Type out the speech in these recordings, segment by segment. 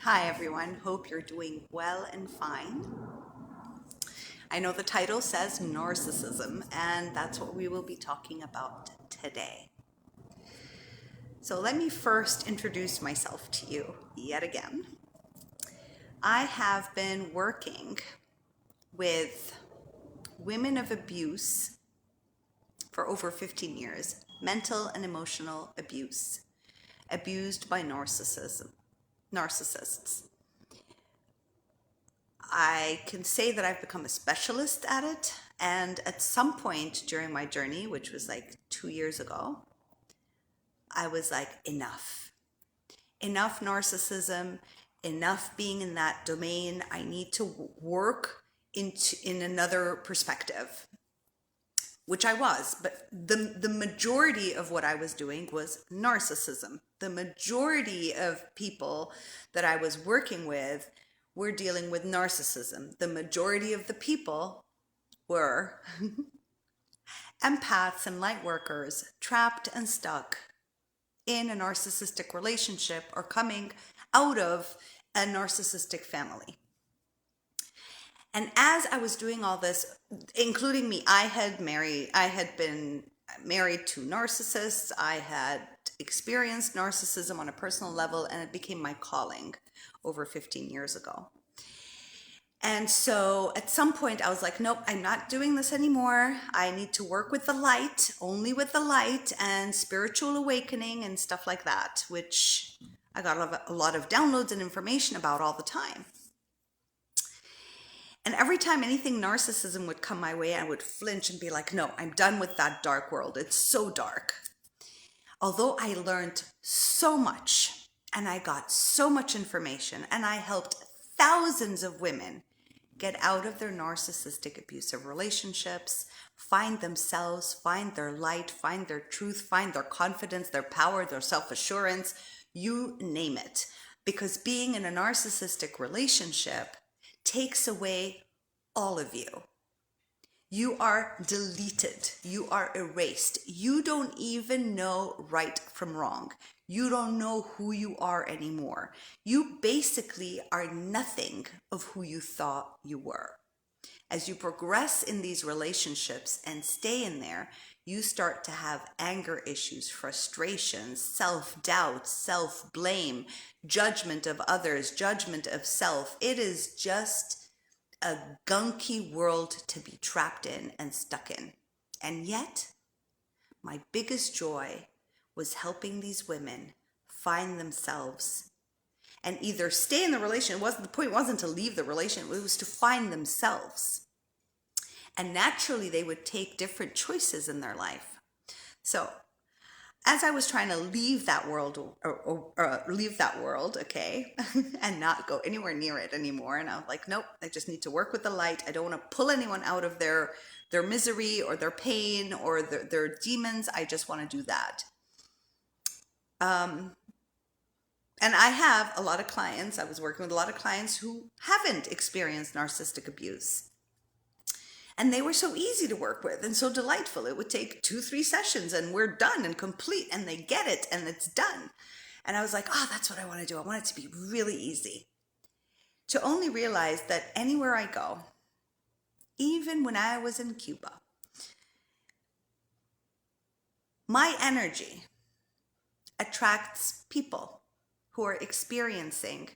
Hi everyone, hope you're doing well and fine. I know the title says narcissism, and that's what we will be talking about today. So let me first introduce myself to you yet again. I have been working with women of abuse for over 15 years, mental and emotional abuse, abused by narcissists. I can say that I've become a specialist at it. And at some point during my journey, which was like 2 years ago, I was like, enough. Enough narcissism, enough being in that domain. I need to work in another perspective, which I was. But the majority of what I was doing was narcissism. The majority of people that I was working with were dealing with narcissism. The majority of the people were empaths and light workers trapped and stuck in a narcissistic relationship or coming out of a narcissistic family. And as I was doing all this, including me, I had been married to narcissists. I had experienced narcissism on a personal level, and it became my calling over 15 years ago. And so at some point I was like, nope, I'm not doing this anymore. I need to work with the light, only with the light and spiritual awakening and stuff like that, which I got a lot of downloads and information about all the time. And every time anything narcissism would come my way, I would flinch and be like, no, I'm done with that dark world. It's so dark. Although I learned so much and I got so much information and I helped thousands of women get out of their narcissistic abusive relationships, find themselves, find their light, find their truth, find their confidence, their power, their self-assurance, you name it. Because being in a narcissistic relationship takes away all of you. You are deleted. You are erased. You don't even know right from wrong. You don't know who you are anymore. You basically are nothing of who you thought you were. As you progress in these relationships and stay in there, you start to have anger issues, frustrations, self-doubt, self-blame, judgment of others, judgment of self. It is just a gunky world to be trapped in and stuck in. And yet, my biggest joy was helping these women find themselves and either stay in the relation. The point wasn't to leave the relation, it was to find themselves. And naturally, they would take different choices in their life. So, as I was trying to leave that world, okay, and not go anywhere near it anymore, and I was like, nope, I just need to work with the light. I don't want to pull anyone out of their misery or their pain or their demons. I just want to do that. And I have a lot of clients. I was working with a lot of clients who haven't experienced narcissistic abuse. And they were so easy to work with and so delightful. It would take 2-3 sessions and we're done and complete, and they get it and it's done. And I was like, oh, that's what I want to do. I want it to be really easy. To only realize that anywhere I go, even when I was in Cuba, my energy attracts people who are experiencing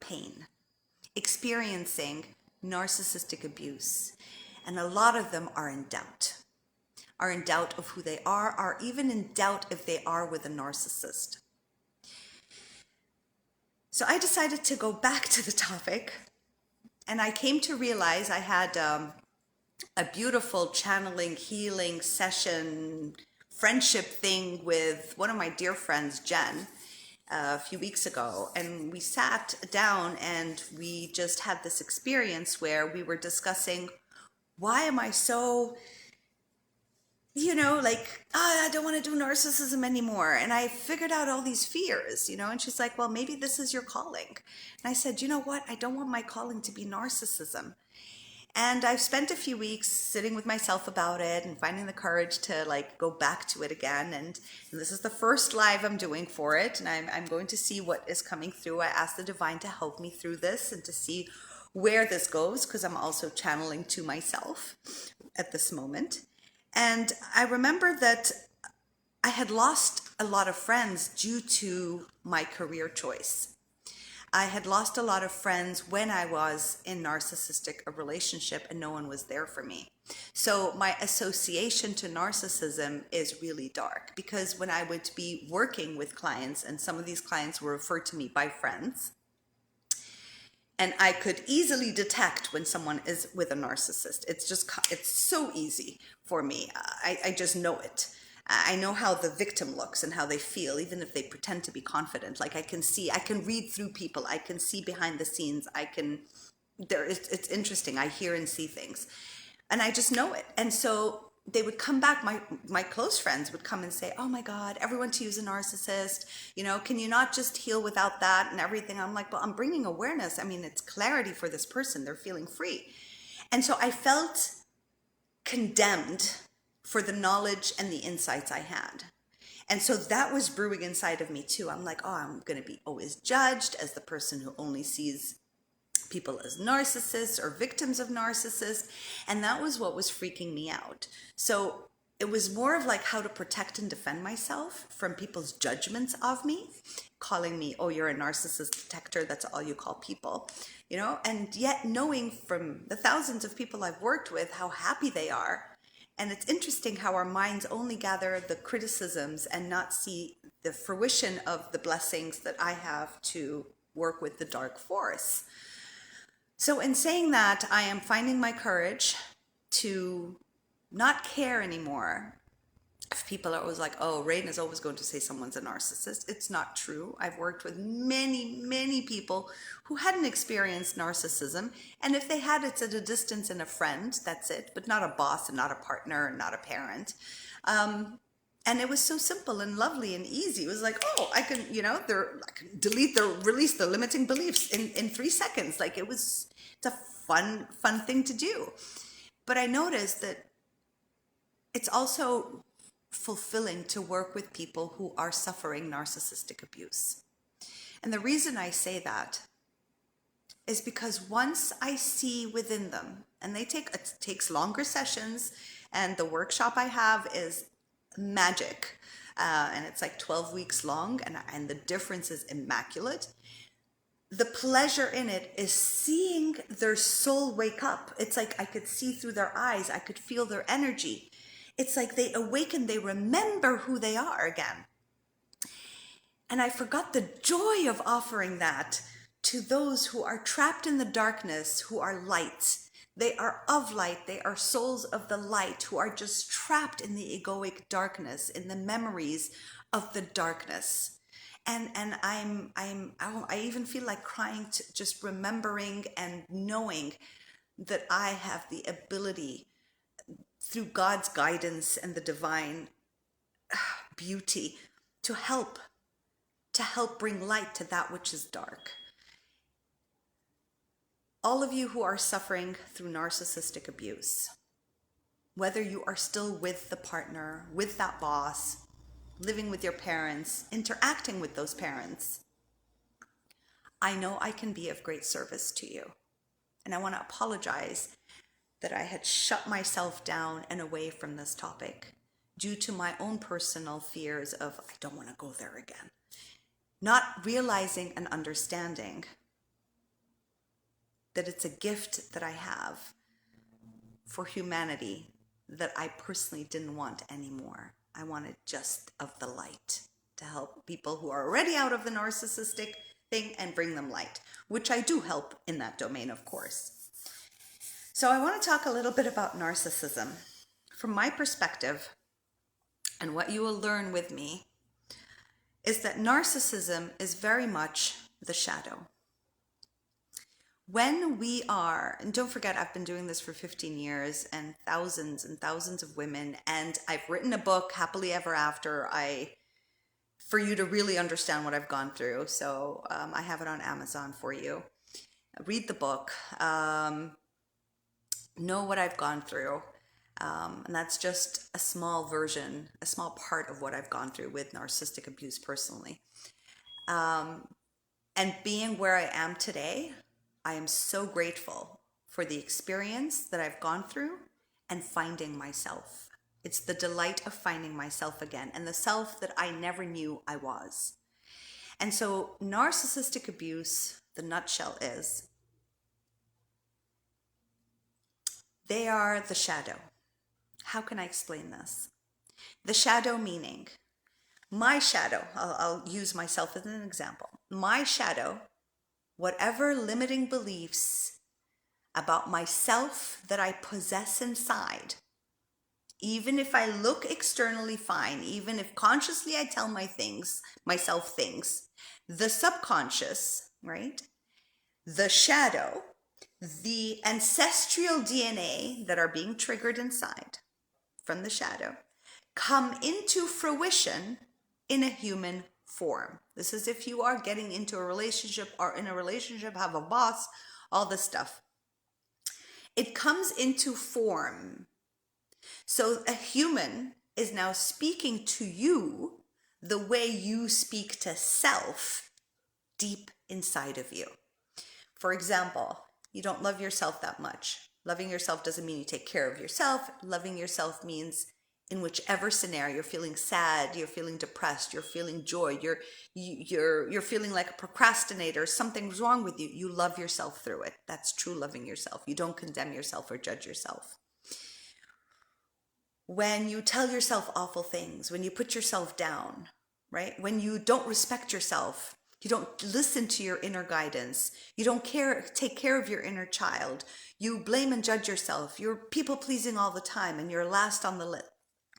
pain, experiencing narcissistic abuse. And a lot of them are in doubt of who they are even in doubt if they are with a narcissist. So I decided to go back to the topic, and I came to realize I had a beautiful channeling, healing session, friendship thing with one of my dear friends, Jen, a few weeks ago. And we sat down and we just had this experience where we were discussing, why am I so, I don't want to do narcissism anymore. And I figured out all these fears, and she's like, well, maybe this is your calling. And I said, you know what? I don't want my calling to be narcissism. And I've spent a few weeks sitting with myself about it and finding the courage to like go back to it again. And this is the first live I'm doing for it. And I'm going to see what is coming through. I asked the divine to help me through this and to see where this goes, because I'm also channeling to myself at this moment. And I remember that I had lost a lot of friends due to my career choice. I had lost a lot of friends when I was in narcissistic a relationship and no one was there for me. So my association to narcissism is really dark, because when I would be working with clients, and some of these clients were referred to me by friends, and I could easily detect when someone is with a narcissist. It's so easy for me. I just know it. I know how the victim looks and how they feel, even if they pretend to be confident. Like I can read through people. I can see behind the scenes. It's interesting. I hear and see things, and I just know it. And so they would come back. My close friends would come and say, "Oh my God, everyone to use a narcissist. Can you not just heal without that and everything?" I'm like, "Well, I'm bringing awareness. I mean, it's clarity for this person. They're feeling free." And so I felt condemned for the knowledge and the insights I had. And so that was brewing inside of me too. I'm like, oh, I'm going to be always judged as the person who only sees people as narcissists or victims of narcissists. And that was what was freaking me out. So it was more of like how to protect and defend myself from people's judgments of me, calling me, oh, you're a narcissist detector. That's all you call people, and yet knowing from the thousands of people I've worked with how happy they are. And it's interesting how our minds only gather the criticisms and not see the fruition of the blessings that I have to work with the dark force. So in saying that, I am finding my courage to not care anymore if people are always like, oh, Rain is always going to say someone's a narcissist. It's not true. I've worked with many, many people who hadn't experienced narcissism. And if they had, it's at a distance and a friend, that's it, but not a boss and not a partner and not a parent. And it was so simple and lovely and easy. It was like, oh, I can, I can release the limiting beliefs in 3 seconds. Like it's a fun thing to do. But I noticed that it's also fulfilling to work with people who are suffering narcissistic abuse. And the reason I say that is because once I see within them, and it takes longer sessions, and the workshop I have is magic, and it's like 12 weeks long, and the difference is immaculate. The pleasure in it is seeing their soul wake up. It's like I could see through their eyes. I could feel their energy. It's like they awaken, they remember who they are again. And I forgot the joy of offering that to those who are trapped in the darkness, who are light. They are of light. They are souls of the light who are just trapped in the egoic darkness, in the memories of the darkness. And I even feel like crying, just remembering and knowing that I have the ability, through God's guidance and the divine beauty, to help bring light to that which is dark. All of you who are suffering through narcissistic abuse, whether you are still with the partner, with that boss, living with your parents, interacting with those parents, I know I can be of great service to you. And I want to apologize that I had shut myself down and away from this topic due to my own personal fears of, I don't want to go there again. Not realizing and understanding that it's a gift that I have for humanity that I personally didn't want anymore. I wanted just of the light to help people who are already out of the narcissistic thing and bring them light, which I do help in that domain, of course. So I want to talk a little bit about narcissism. From my perspective, and what you will learn with me, is that narcissism is very much the shadow. When we are, and don't forget, I've been doing this for 15 years and thousands of women, and I've written a book, Happily Ever After, for you to really understand what I've gone through. So I have it on Amazon for you. Read the book. know what I've gone through. And that's just a small version, a small part of what I've gone through with narcissistic abuse personally. And being where I am today, I am so grateful for the experience that I've gone through and finding myself. It's the delight of finding myself again and the self that I never knew I was. And so narcissistic abuse, the nutshell is, they are the shadow. How can I explain this? The shadow meaning, my shadow, I'll use myself as an example. My shadow, whatever limiting beliefs about myself that I possess inside, even if I look externally fine, even if consciously I tell myself things, the subconscious, right? The shadow, the ancestral DNA that are being triggered inside from the shadow come into fruition in a human form. This is if you are getting into a relationship or in a relationship, have a boss, all this stuff. It comes into form. So a human is now speaking to you the way you speak to self deep inside of you. For example, you don't love yourself that much. Loving yourself doesn't mean you take care of yourself. Loving yourself means in whichever scenario you're feeling sad, you're feeling depressed, you're feeling joy, you're feeling like a procrastinator, something's wrong with you. You love yourself through it. That's true loving yourself. You don't condemn yourself or judge yourself. When you tell yourself awful things, when you put yourself down, right? When you don't respect yourself, you don't listen to your inner guidance, you don't take care of your inner child, you blame and judge yourself, you're people pleasing all the time, and you're last on the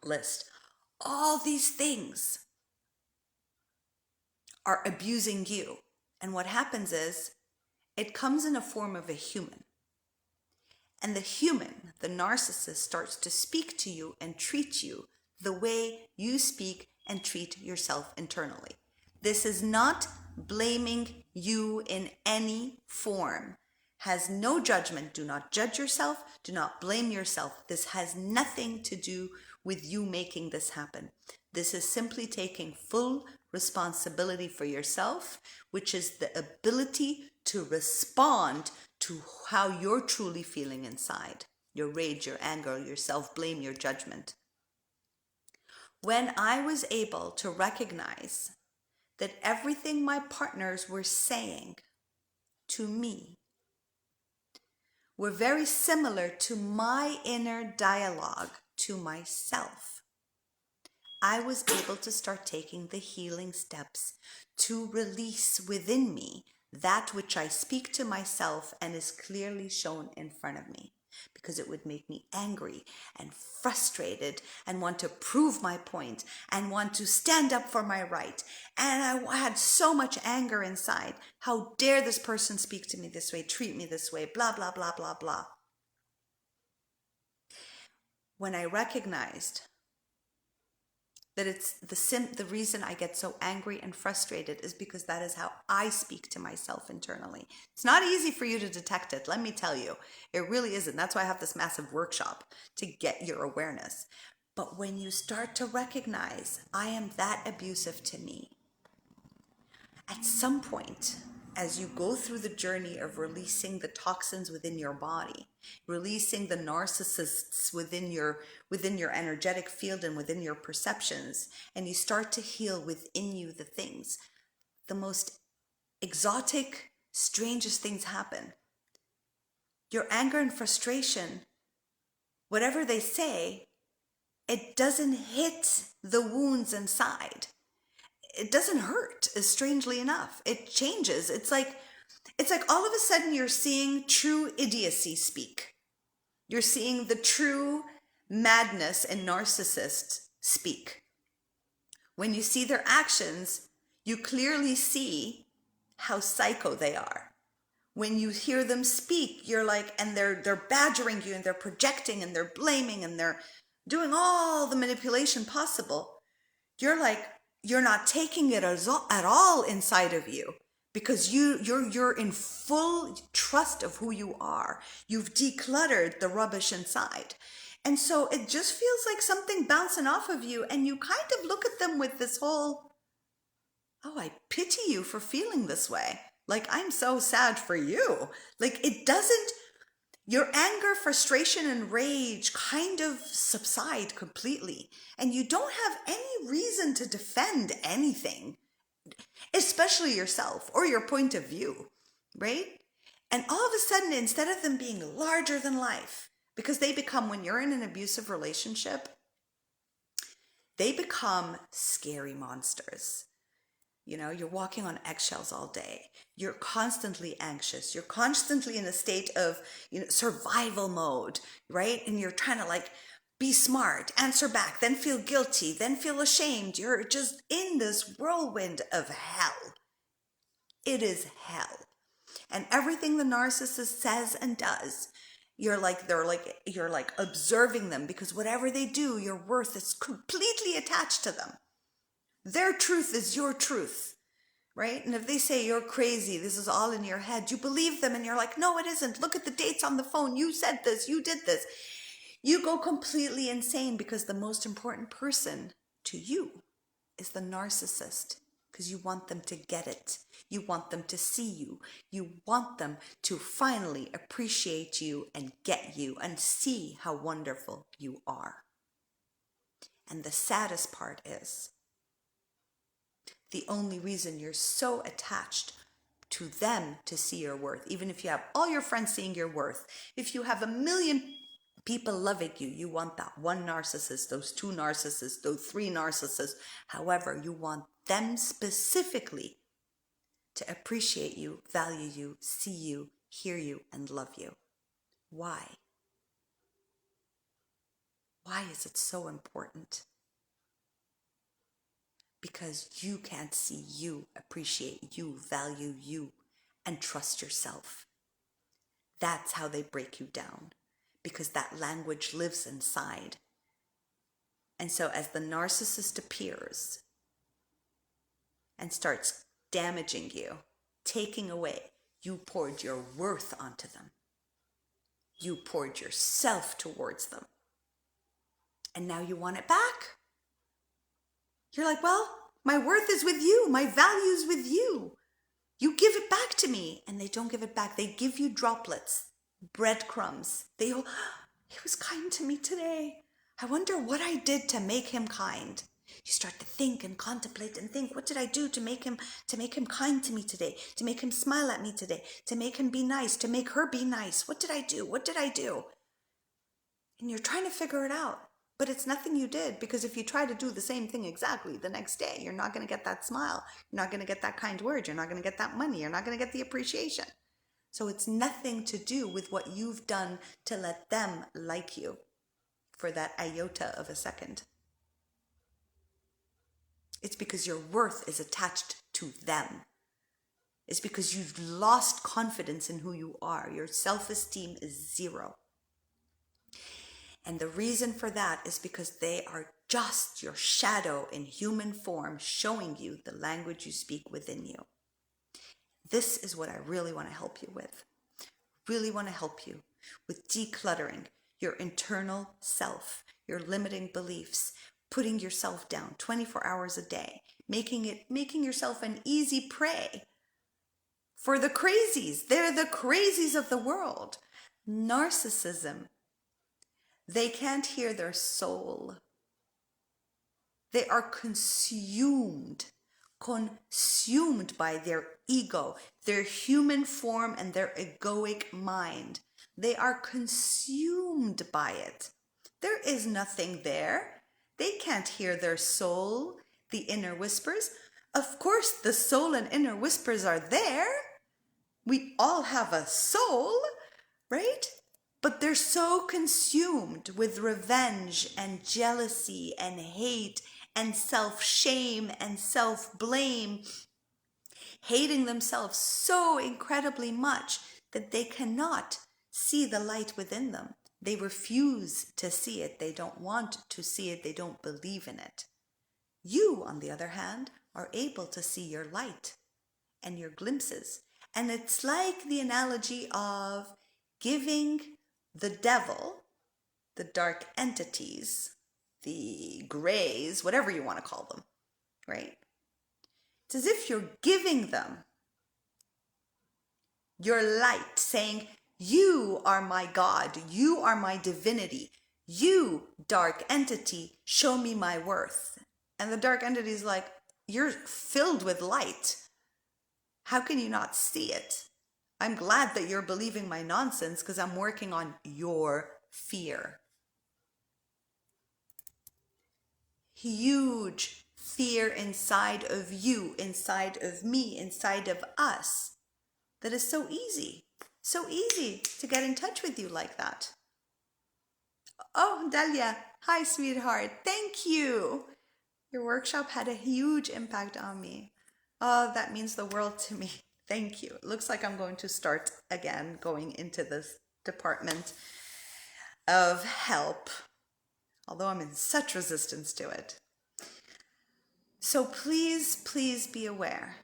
list. All these things are abusing you. And what happens is it comes in a form of a human. And the human, the narcissist, starts to speak to you and treat you the way you speak and treat yourself internally. This is not blaming you in any form. Has no judgment. Do not judge yourself. Do not blame yourself. This has nothing to do with you making this happen. This is simply taking full responsibility for yourself, which is the ability to respond to how you're truly feeling inside. Your rage, your anger, your self-blame, your judgment. When I was able to recognize that everything my partners were saying to me were very similar to my inner dialogue to myself, I was able to start taking the healing steps to release within me that which I speak to myself and is clearly shown in front of me, because it would make me angry and frustrated and want to prove my point and want to stand up for my right. And I had so much anger inside. How dare this person speak to me this way, treat me this way, blah, blah, blah, blah, blah. When I recognized that it's the reason I get so angry and frustrated is because that is how I speak to myself internally. It's not easy for you to detect it, let me tell you. It really isn't. That's why I have this massive workshop to get your awareness. But when you start to recognize I am that abusive to me, at some point, as you go through the journey of releasing the toxins within your body, releasing the narcissists within your energetic field and within your perceptions, and you start to heal within you the things, the most exotic, strangest things happen. Your anger and frustration, whatever they say, it doesn't hit the wounds inside. It doesn't hurt, strangely enough. It changes. It's like all of a sudden you're seeing true idiocy speak. You're seeing the true madness in narcissists speak. When you see their actions, you clearly see how psycho they are. When you hear them speak, you're like, and they're badgering you and they're projecting and they're blaming and they're doing all the manipulation possible. You're like, you're not taking it at all inside of you, because you're in full trust of who you are. You've decluttered the rubbish inside. And so it just feels like something bouncing off of you, and you kind of look at them with this whole, oh, I pity you for feeling this way. Like, I'm so sad for you. Like, it doesn't, your anger, frustration, and rage kind of subside completely. And you don't have any reason to defend anything, especially yourself or your point of view, right? And all of a sudden, instead of them being larger than life, because they become, when you're in an abusive relationship, they become scary monsters. You know, you're walking on eggshells all day. You're constantly anxious. You're constantly in a state of, survival mode, right? And you're trying to like be smart, answer back, then feel guilty, then feel ashamed. You're just in this whirlwind of hell. It is hell. And everything the narcissist says and does, you're like observing them, because whatever they do, your worth is completely attached to them. Their truth is your truth, right? And if they say you're crazy, this is all in your head, you believe them, and you're like, no, it isn't. Look at the dates on the phone. You said this, you did this. You go completely insane, because the most important person to you is the narcissist, because you want them to get it. You want them to see you. You want them to finally appreciate you and get you and see how wonderful you are. And the saddest part is, the only reason you're so attached to them to see your worth, even if you have all your friends seeing your worth, if you have 1 million people loving you, you want that one narcissist, those 2 narcissists, those 3 narcissists, however, you want them specifically to appreciate you, value you, see you, hear you, and love you. Why? Why is it so important? Because you can't see you, appreciate you, value you, and trust yourself. That's how they break you down, because that language lives inside. And so as the narcissist appears and starts damaging you, taking away, you poured your worth onto them. You poured yourself towards them. And now you want it back. You're like, well, my worth is with you. My value is with you. You give it back to me. And they don't give it back. They give you droplets, breadcrumbs. They go, he was kind to me today. I wonder what I did to make him kind. You start to think and contemplate and think, what did I do to make him kind to me today? To make him smile at me today? To make him be nice? To make her be nice? What did I do? What did I do? And you're trying to figure it out. But it's nothing you did, because if you try to do the same thing exactly the next day, you're not going to get that smile. You're not going to get that kind word. You're not going to get that money. You're not going to get the appreciation. So it's nothing to do with what you've done to let them like you for that iota of a second. It's because your worth is attached to them. It's because you've lost confidence in who you are. Your self-esteem is 0. And the reason for that is because they are just your shadow in human form, showing you the language you speak within you. This is what I really want to help you with. Really want to help you with decluttering your internal self, your limiting beliefs, putting yourself down 24 hours a day, making yourself an easy prey for the crazies. They're the crazies of the world. Narcissism. They can't hear their soul. They are consumed by their ego, their human form, and their egoic mind. They are consumed by it. There is nothing there. They can't hear their soul, the inner whispers. Of course, the soul and inner whispers are there. We all have a soul, right? But they're so consumed with revenge and jealousy and hate and self-shame and self-blame, hating themselves so incredibly much that they cannot see the light within them. They refuse to see it. They don't want to see it. They don't believe in it. You, on the other hand, are able to see your light. and your glimpses. And it's like the analogy of giving the devil, the dark entities, the grays, whatever you want to call them, right? It's as if you're giving them your light, saying, you are my God, you are my divinity, you, dark entity, show me my worth. And the dark entity is like, you're filled with light. How can you not see it? I'm glad that you're believing my nonsense because I'm working on your fear. Huge fear inside of you, inside of me, inside of us, that is so easy to get in touch with you like that. Oh, Dalia, hi, sweetheart. Thank you. Your workshop had a huge impact on me. Oh, that means the world to me. Thank you. It looks like I'm going to start again going into this department of help, although I'm in such resistance to it. So please, please be aware.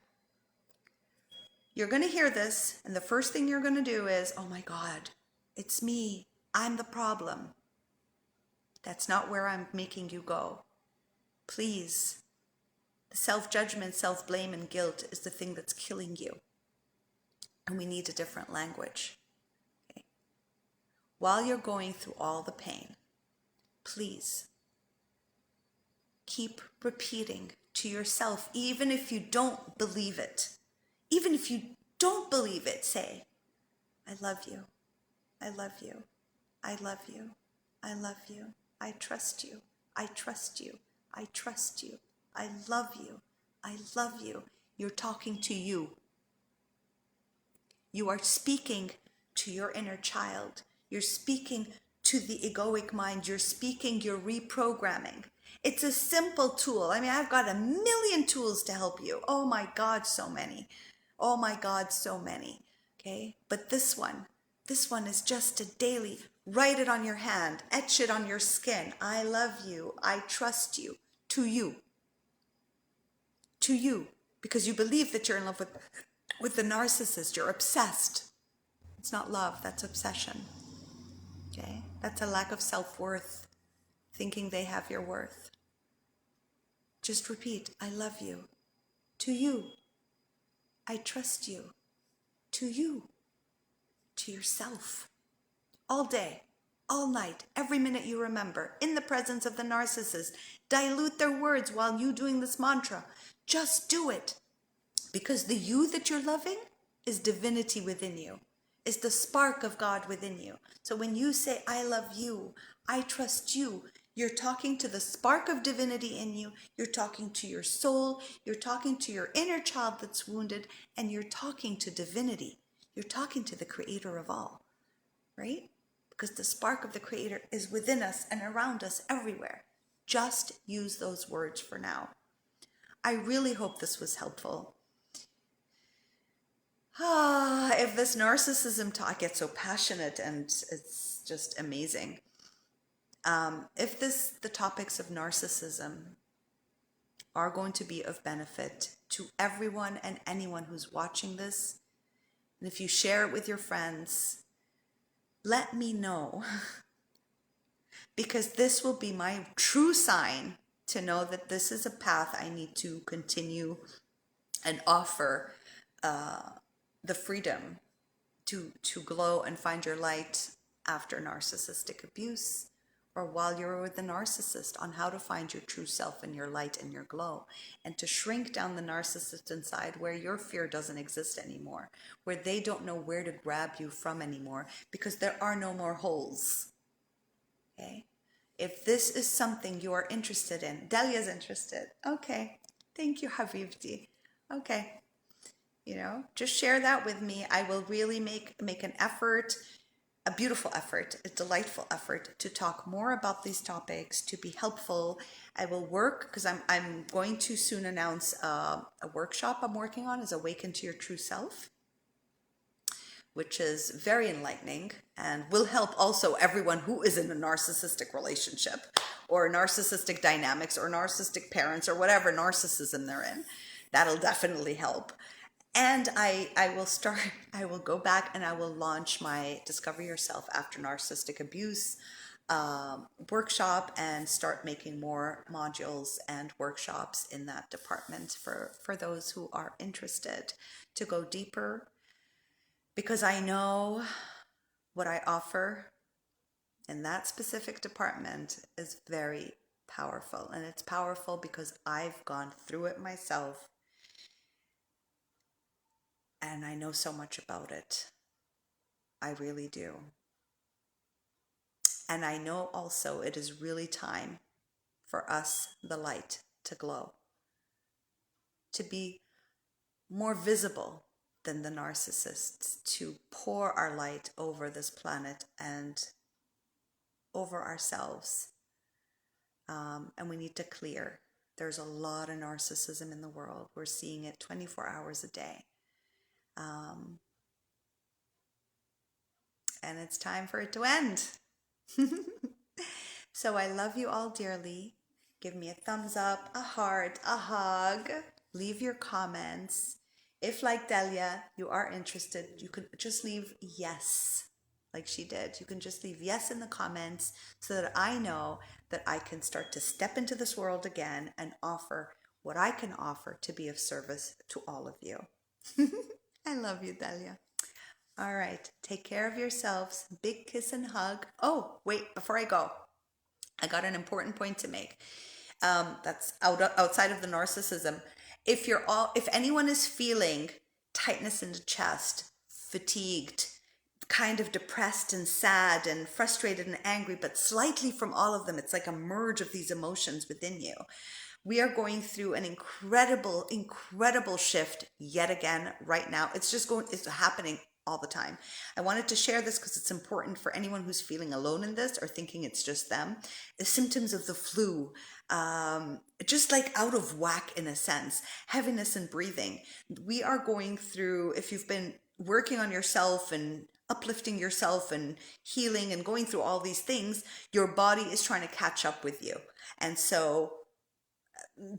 You're going to hear this, and the first thing you're going to do is, oh my God, it's me. I'm the problem. That's not where I'm making you go. Please. The self-judgment, self-blame, and guilt is the thing that's killing you. And we need a different language. Okay? While you're going through all the pain, please keep repeating to yourself, even if you don't believe it. Even if you don't believe it, say, I love you. I love you. I love you. I love you. I trust you. I trust you. I trust you. I love you. I love you. You're talking to you. You are speaking to your inner child. You're speaking to the egoic mind. You're speaking, you're reprogramming. It's a simple tool. I mean, I've got a million tools to help you. Oh my God, so many. Oh my God, so many. Okay? But this one is just a daily, write it on your hand, etch it on your skin. I love you. I trust you. To you. To you. Because you believe that you're in love with the narcissist. You're obsessed. It's not love, that's obsession. Okay? That's a lack of self-worth. Thinking they have your worth. Just repeat, I love you. To you. I trust you. To you. To yourself. All day, all night, every minute you remember, in the presence of the narcissist. Dilute their words while you doing this mantra. Just do it. Because the you that you're loving is divinity within you. Is the spark of God within you. So when you say, I love you, I trust you, you're talking to the spark of divinity in you. You're talking to your soul. You're talking to your inner child that's wounded. And you're talking to divinity. You're talking to the creator of all. Right? Because the spark of the creator is within us and around us everywhere. Just use those words for now. I really hope this was helpful. If this narcissism talk gets so passionate and it's just amazing. If the topics of narcissism are going to be of benefit to everyone and anyone who's watching this, and if you share it with your friends, let me know. Because this will be my true sign to know that this is a path I need to continue and offer the freedom to glow and find your light after narcissistic abuse, or while you're with the narcissist, on how to find your true self and your light and your glow, and to shrink down the narcissist inside where your fear doesn't exist anymore, where they don't know where to grab you from anymore, because there are no more holes. Okay? If this is something you are interested in, Dalia's interested. Okay. Thank you, Habibti. Okay. Just share that with me. I will really make an effort, a beautiful effort, a delightful effort to talk more about these topics, to be helpful. I will work, because I'm going to soon announce a workshop I'm working on, is Awaken to Your True Self, which is very enlightening and will help also everyone who is in a narcissistic relationship or narcissistic dynamics or narcissistic parents or whatever narcissism they're in. That'll definitely help. And I will start, I will go back and I will launch my Discover Yourself After Narcissistic Abuse workshop and start making more modules and workshops in that department for those who are interested to go deeper, because I know what I offer in that specific department is very powerful. And it's powerful because I've gone through it myself and I know so much about it. I really do. And I know also it is really time for us, the light, to glow, to be more visible than the narcissists, to pour our light over this planet and over ourselves. And we need to clear. There's a lot of narcissism in the world. We're seeing it 24 hours a day. And it's time for it to end. So I love you all dearly. Give me a thumbs up, a heart, a hug. Leave your comments. If, like Delia, you are interested, you could just leave yes, like she did. You can just leave yes in the comments so that I know that I can start to step into this world again and offer what I can offer to be of service to all of you. I love you, Delia. All right, take care of yourselves. Big kiss and hug. Oh, wait, before I go, I got an important point to make. That's outside of the narcissism. If anyone is feeling tightness in the chest, fatigued, kind of depressed and sad and frustrated and angry, but slightly from all of them, it's like a merge of these emotions within you. We are going through an incredible shift yet again right now. It's happening all the time. I wanted to share this because it's important for anyone who's feeling alone in this or thinking it's just them. The symptoms of the flu, just like out of whack in a sense, heaviness and breathing. We are going through, if you've been working on yourself and uplifting yourself and healing and going through all these things, your body is trying to catch up with you. And so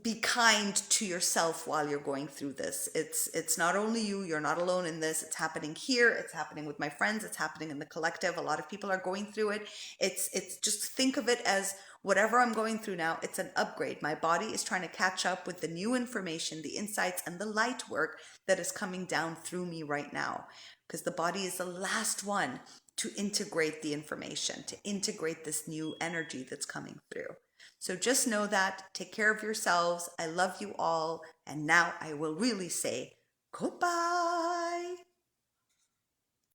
be kind to yourself while you're going through this. It's not only you, you're not alone in this. It's happening here, it's happening with my friends, it's happening in the collective. A lot of people are going through it. It's just think of it as whatever I'm going through now, it's an upgrade. My body is trying to catch up with the new information, the insights, and the light work that is coming down through me right now. Because the body is the last one to integrate the information, to integrate this new energy that's coming through. So just know that. Take care of yourselves. I love you all. And now I will really say goodbye.